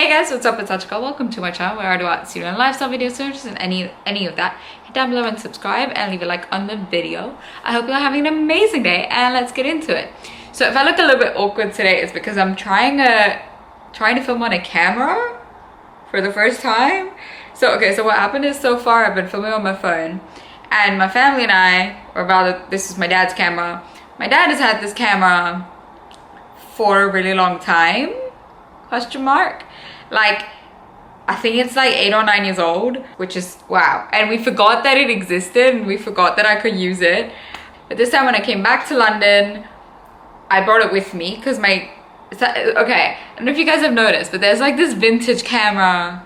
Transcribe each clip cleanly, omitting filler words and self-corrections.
Hey guys, what's up? It's Achika. Welcome to my channel where I do art, student, and lifestyle videos. So just in any of that, hit down below and subscribe and leave a like on the video. I hope you're having an amazing day and let's get into it. So if I look a little bit awkward today, it's because I'm trying to film on a camera for the first time. So what happened is, so far I've been filming on my phone, and my family and I, or rather this is my dad's camera. My dad has had this camera for a really long time, question mark. Like, I think it's like 8 or 9 years old, which is wow. And we forgot that it existed and we forgot that I could use it. But this time when I came back to London, I brought it with me because I don't know if you guys have noticed, but there's like this vintage camera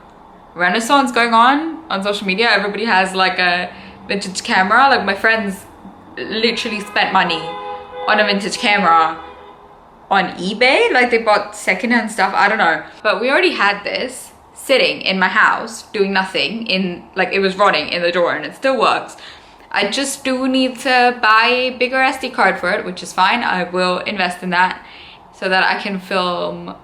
renaissance going on social media. Everybody has like a vintage camera. Like, my friends literally spent money on a vintage camera on eBay. Like, they bought secondhand stuff, I don't know. But we already had this sitting in my house doing nothing, it was rotting in the drawer, and it still works. I just do need to buy a bigger SD card for it, which is fine. I will invest in that so that I can film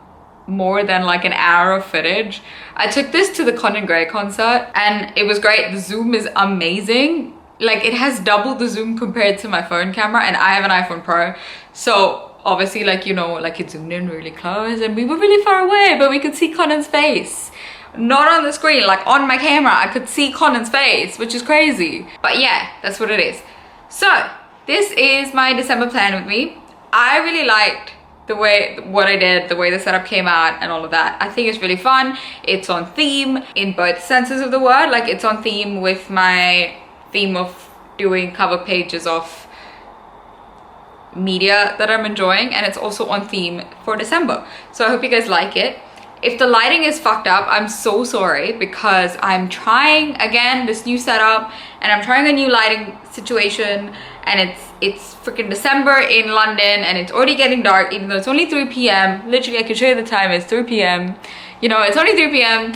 more than like an hour of footage. I took this to the Con & Gray concert and it was great. The zoom is amazing. Like, it has double the zoom compared to my phone camera, and I have an iPhone Pro, so obviously, it zoomed in really close and we were really far away, but we could see Conan's face. Not on the screen, like on my camera, I could see Conan's face, which is crazy. But yeah, that's what it is. So, this is my December plan with me. I really liked what I did, the way the setup came out and all of that. I think it's really fun. It's on theme in both senses of the word. Like, it's on theme with my theme of doing cover pages of media that I'm enjoying, and it's also on theme for December. So I hope you guys like it. If the lighting is fucked up, I'm so sorry, because I'm trying again this new setup and I'm trying a new lighting situation, and it's freaking December in London and it's already getting dark, even though it's only 3 p.m. Literally, I can show you the time. It's 3 p.m. You know, it's only 3 p.m.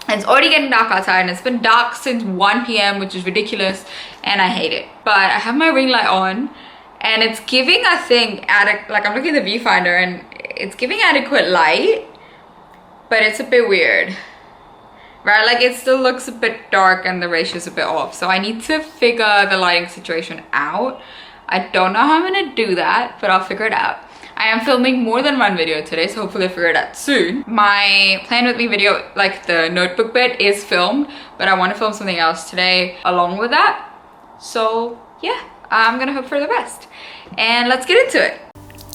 and it's already getting dark outside, and it's been dark since 1 p.m, which is ridiculous, and I hate it. But I have my ring light on, and it's giving, I think, I'm looking at the viewfinder and it's giving adequate light, but it's a bit weird, right? Like, it still looks a bit dark and the ratio's a bit off. So I need to figure the lighting situation out. I don't know how I'm gonna do that, but I'll figure it out. I am filming more than one video today, so hopefully I'll figure it out soon. My plan with me video, like the notebook bit, is filmed, but I want to film something else today along with that. So yeah, I'm gonna hope for the best, and let's get into it.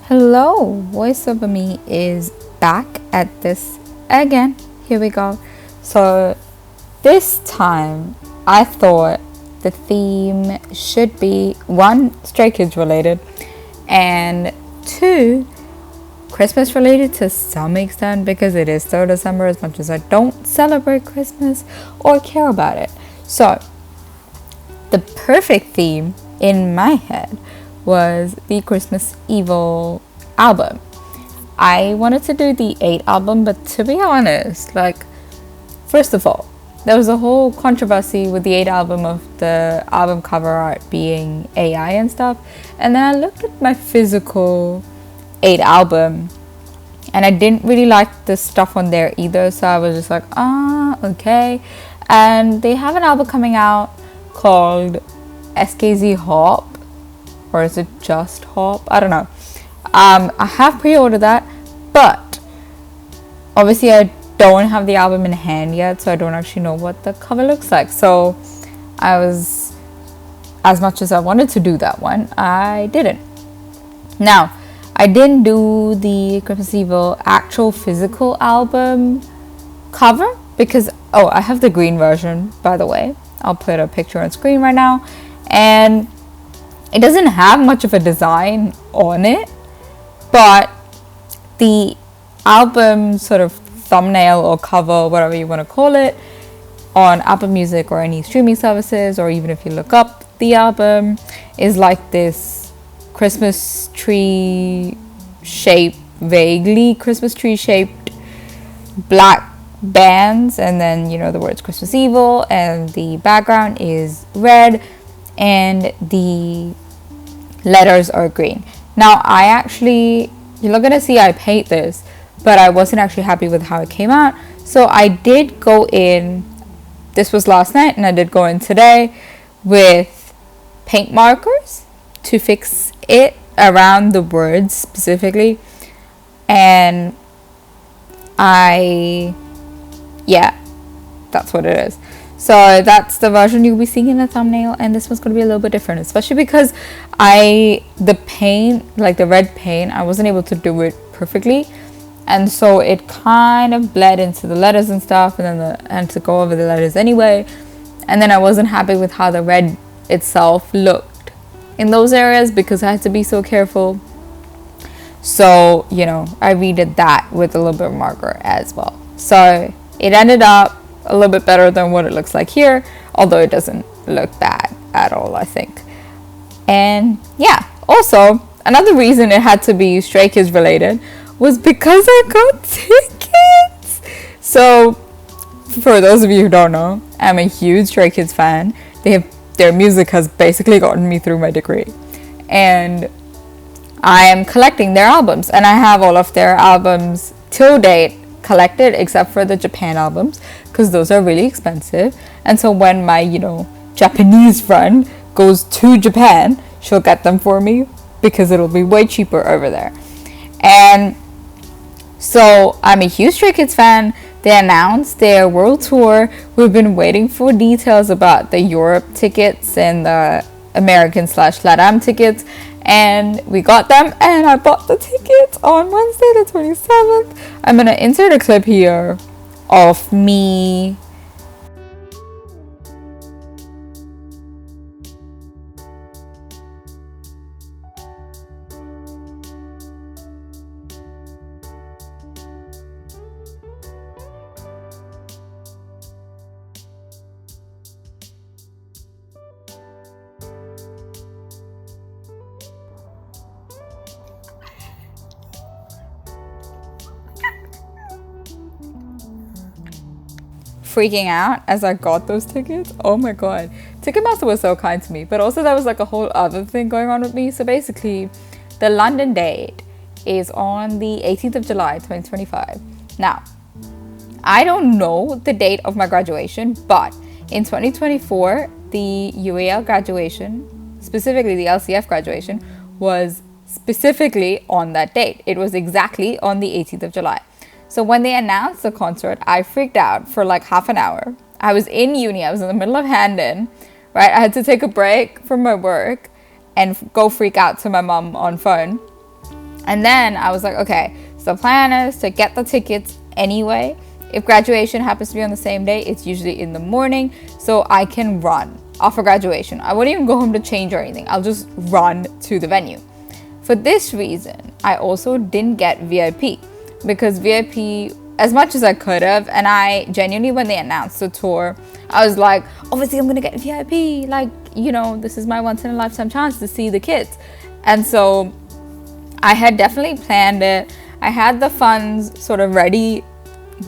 Hello, voiceover me is back at this again. Here we go. So this time I thought the theme should be 1, Stray Kids related, and 2, Christmas related to some extent, because it is still December, as much as I don't celebrate Christmas or care about it. So the perfect theme in my head was the Christmas Evel album. I wanted to do the 8 album, but to be honest, like, first of all, there was a whole controversy with the 8 album of the album cover art being AI and stuff, and then I looked at my physical 8 album and I didn't really like the stuff on there either, so I was just like, okay. And they have an album coming out called SKZ Hop, or is it just Hop? I don't know. I have pre-ordered that, but obviously I don't have the album in hand yet, so I don't actually know what the cover looks like. So I was, as much as I wanted to do that one, I didn't. Now, I didn't do the Christmas Evel actual physical album cover because, I have the green version, by the way. I'll put a picture on screen right now, and it doesn't have much of a design on it, but the album sort of thumbnail or cover, whatever you want to call it, on Apple Music or any streaming services, or even if you look up the album, is like this Christmas tree shaped, vaguely Christmas tree shaped black bands, and then the words Christmas Evel, and the background is red and the letters are green. Now, you're not gonna see I paint this, but I wasn't actually happy with how it came out, So I did go in, this was last night, and I did go in today with paint markers to fix it around the words specifically. And yeah, that's what it is. So that's the version you'll be seeing in the thumbnail, and this one's going to be a little bit different, especially because the paint, like the red paint, I wasn't able to do it perfectly, and so it kind of bled into the letters and stuff, and then I had to go over the letters anyway, and then I wasn't happy with how the red itself looked in those areas because I had to be so careful. So, you know, I redid that with a little bit of marker as well. So it ended up a little bit better than what it looks like here, although it doesn't look bad at all, I think. And yeah, also another reason it had to be Stray Kids related was because I got tickets. So for those of you who don't know, I'm a huge Stray Kids fan. Their music has basically gotten me through my degree, and I am collecting their albums, and I have all of their albums till date collected except for the Japan albums because those are really expensive. And so when my, you know, Japanese friend goes to Japan, she'll get them for me because it'll be way cheaper over there. And so I'm a huge Stray Kids fan. They announced their world tour. We've been waiting for details about the Europe tickets and the American/LATAM tickets, and we got them, and I bought the tickets on Wednesday the 27th. I'm gonna insert a clip here of me freaking out as I got those tickets. Oh my god, Ticketmaster was so kind to me, but also there was like a whole other thing going on with me. So basically, the London date is on the 18th of July 2025. Now, I don't know the date of my graduation, but in 2024 the UAL graduation, specifically the LCF graduation, was specifically on that date. It was exactly on the 18th of July. So when they announced the concert, I freaked out for like half an hour. I was in uni, I was in the middle of hand-in, right? I had to take a break from my work and go freak out to my mom on phone. And then I was like, okay, so the plan is to get the tickets anyway. If graduation happens to be on the same day, it's usually in the morning, so I can run after graduation. I wouldn't even go home to change or anything. I'll just run to the venue. For this reason, I also didn't get VIP. Because VIP, as much as I could have, and I genuinely, when they announced the tour, I was like, obviously I'm gonna get VIP, like, you know, this is my once in a lifetime chance to see the kids. And so I had definitely planned it. I had the funds sort of ready,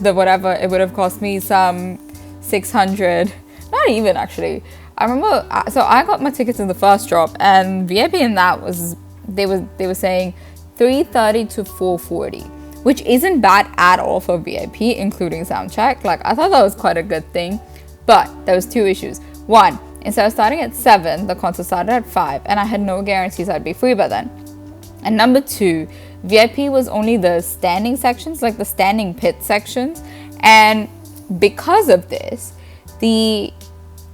the whatever, it would have cost me some 600, not even actually. I remember, so I got my tickets in the first drop, and VIP in that was, they were saying 330 to 440. Which isn't bad at all for VIP, including soundcheck. Like, I thought that was quite a good thing, but there was two issues. One, instead of starting at 7, the concert started at 5, and I had no guarantees I'd be free by then. And number two, VIP was only the standing sections, like the standing pit sections, and because of this,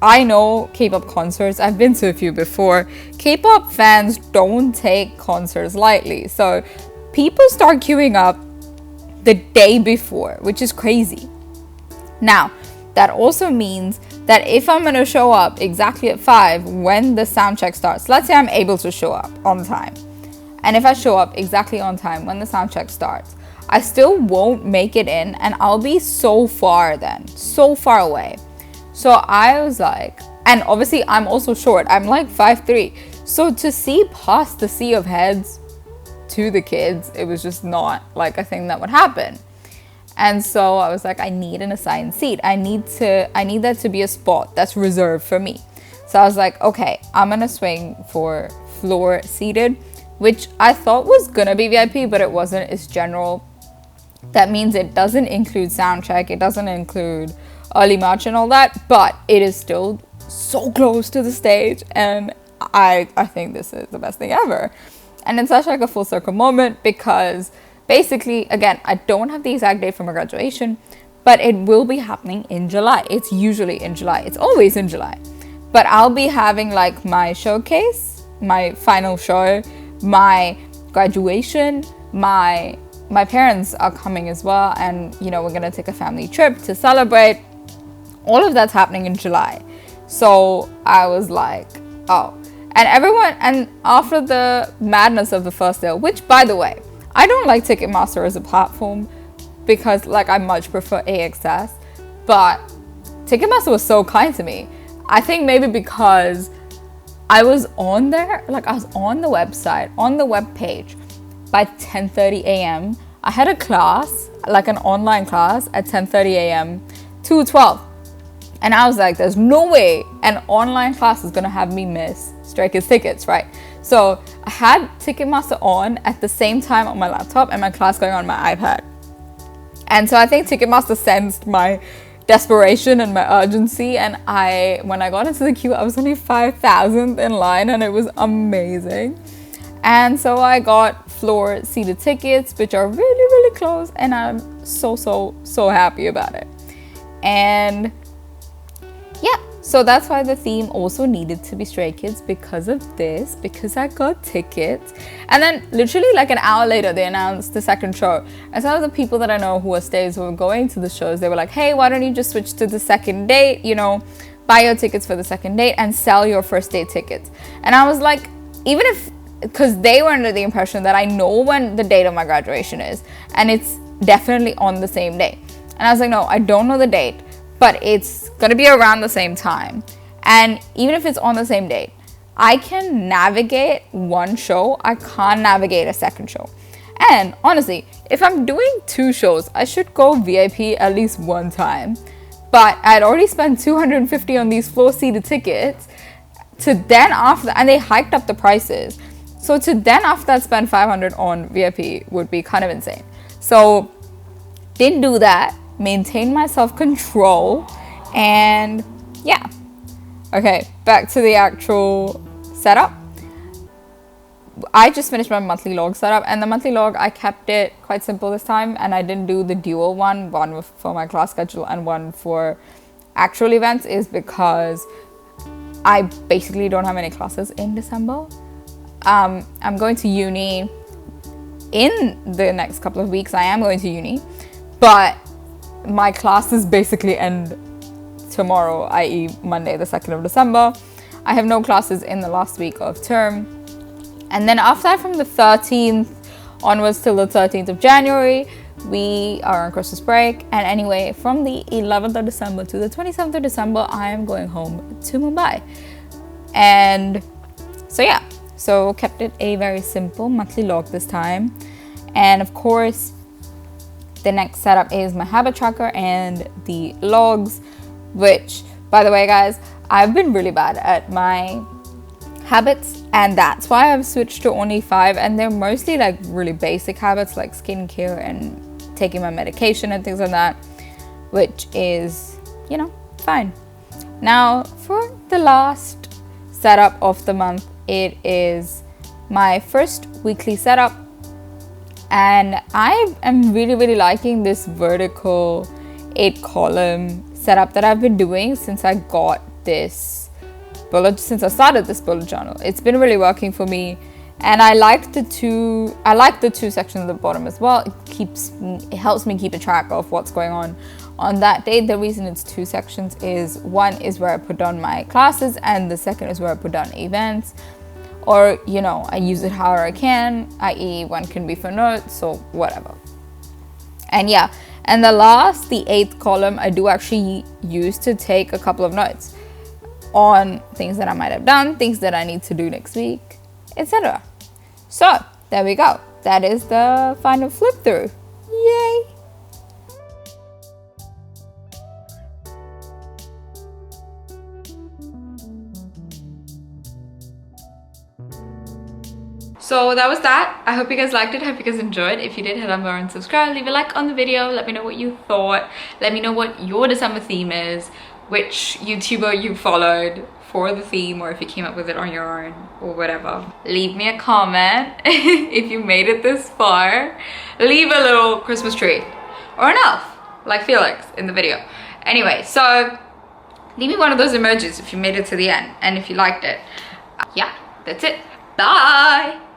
I know K-pop concerts, I've been to a few before. K-pop fans don't take concerts lightly, so people start queuing up the day before, which is crazy. Now, that also means that if I'm gonna show up exactly at 5 when the sound check starts, let's say I'm able to show up on time, and if I show up exactly on time when the sound check starts, I still won't make it in, and I'll be so far then, so far away. So I was like, and obviously I'm also short, I'm like 5'3", so to see past the sea of heads to the kids, it was just not like a thing that would happen. And so I was like, I need an assigned seat. I need that to be a spot that's reserved for me. So I was like, okay, I'm gonna swing for floor seated, which I thought was gonna be VIP, but it wasn't. It's general. That means it doesn't include sound check, it doesn't include early march and all that, but it is still so close to the stage, and I think this is the best thing ever. And it's such like a full circle moment, because basically, again, I don't have the exact date for my graduation, but it will be happening in July. It's usually in July. It's always in July. But I'll be having like my showcase, my final show, my graduation, my parents are coming as well, and you know, we're gonna take a family trip to celebrate. All of that's happening in July. So I was like, oh. And everyone, and after the madness of the first day, which by the way, I don't like Ticketmaster as a platform, because like I much prefer AXS, but Ticketmaster was so kind to me. I think maybe because I was on there, like I was on the website, on the web page by 10:30 a.m. I had a class, like an online class at 10:30 a.m. to 12. And I was like, there's no way an online class is gonna have me miss Stray Kids tickets, right? So I had Ticketmaster on at the same time on my laptop and my class going on my iPad. And so I think Ticketmaster sensed my desperation and my urgency, and when I got into the queue, I was only 5,000th in line, and it was amazing. And so I got floor seated tickets, which are really, really close, and I'm so happy about it. And yeah, so that's why the theme also needed to be Stray Kids, because of this, because I got tickets. And then literally like an hour later, they announced the second show. And some of the people that I know who are stays who were going to the shows, they were like, hey, why don't you just switch to the second date, you know, buy your tickets for the second date and sell your first date tickets. And I was like, even if, because they were under the impression that I know when the date of my graduation is, and it's definitely on the same day. And I was like, no, I don't know the date, but it's gonna be around the same time. And even if it's on the same date, I can navigate one show, I can't navigate a second show. And honestly, if I'm doing 2 shows, I should go VIP at least one time. But I'd already spent $250 on these floor seated tickets, to then after, and they hiked up the prices. So to then after that spend $500 on VIP would be kind of insane. So didn't do that. Maintain my self-control, and yeah. Okay, back to the actual setup. I just finished my monthly log setup, and the monthly log, I kept it quite simple this time, and I didn't do the dual one for my class schedule and one for actual events, is because I basically don't have any classes in December. I'm going to uni in the next couple of weeks. I am going to uni, but my classes basically end tomorrow, i.e. Monday the 2nd of December. I have no classes in the last week of term. And then after that, from the 13th onwards till the 13th of January, we are on Christmas break. And anyway, from the 11th of December to the 27th of December, I am going home to Mumbai. And so yeah, so kept it a very simple monthly log this time. And of course, the next setup is my habit tracker and the logs, which, by the way, guys, I've been really bad at my habits, and that's why I've switched to only 5, and they're mostly like really basic habits like skincare and taking my medication and things like that, which is, you know, fine. Now, for the last setup of the month, it is my first weekly setup. And I am really liking this vertical 8-column setup that I've been doing since I got this since I started this bullet journal. It's been really working for me, and I like the two sections at the bottom as well. It helps me keep a track of what's going on that day. The reason it's 2 sections is, one is where I put down my classes, and the second is where I put down events. Or, you know, I use it however I can, i.e. one can be for notes or whatever. And yeah, and the 8th column, I do actually use to take a couple of notes on things that I might have done, things that I need to do next week, etc. So, there we go. That is the final flip through. Yay! So that was that. I hope you guys liked it. I hope you guys enjoyed. If you did, head on over and subscribe. Leave a like on the video. Let me know what you thought. Let me know what your December theme is, which YouTuber you followed for the theme, or if you came up with it on your own or whatever. Leave me a comment if you made it this far. Leave a little Christmas tree or an elf like Felix in the video. Anyway, so leave me one of those emojis if you made it to the end and if you liked it. Yeah, that's it. Bye.